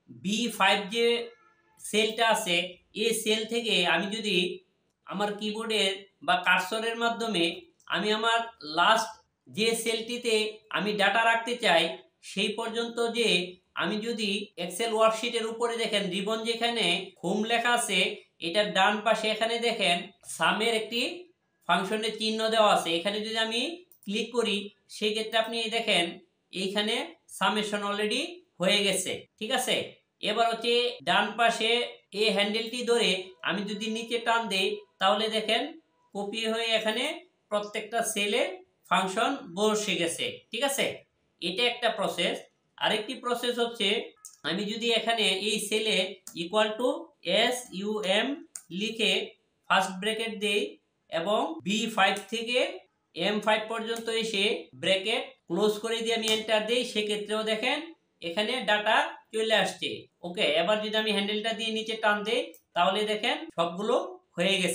B5 যে সেলটা আছে এই সেল থেকে আমি যদি আমার কিবোর্ডের বা কার্সরের মাধ্যমে আমি আমার লাস্ট যে সেলটিতে আমি ডাটা রাখতে চাই সেই পর্যন্ত যে আমি যদি এক্সেল ওয়ার্কশিটের উপরে দেখেন রিবন যেখানে হোম লেখা আছে এটার ডান পাশে এখানে দেখেন সামের একটি ফাংশনের চিহ্ন দেওয়া আছে। এখানে যদি আমি ক্লিক করি সেই ক্ষেত্রে আপনি দেখেন এইখানে সামেশন অলরেডি হয়ে গেছে। ঠিক আছে, এবার হচ্ছে ডান পাশে এই হ্যান্ডেলটি ধরে আমি যদি নিচে টান দেই তাহলে দেখেন কপি হয়ে এখানে প্রত্যেকটা সেলে ফাংশন বসে গেছে। ঠিক আছে, এটা একটা প্রসেস। আরেকটি প্রসেস হচ্ছে আমি যদি এখানে এই সেলে ইকুয়াল টু SUM লিখে ফার্স্ট ব্র্যাকেট দেই এবং B5 থেকে M5 পর্যন্ত এসে ব্র্যাকেট ক্লোজ করে দিয়ে আমি এন্টার দেই, সেক্ষেত্রেও দেখেন এখানে ডাটা চলে আসছে। ওকে, এবার যদি আমি হ্যান্ডেলটা দিয়ে নিচে টান দেই তাহলে দেখেন সবগুলো হয়ে গেছে।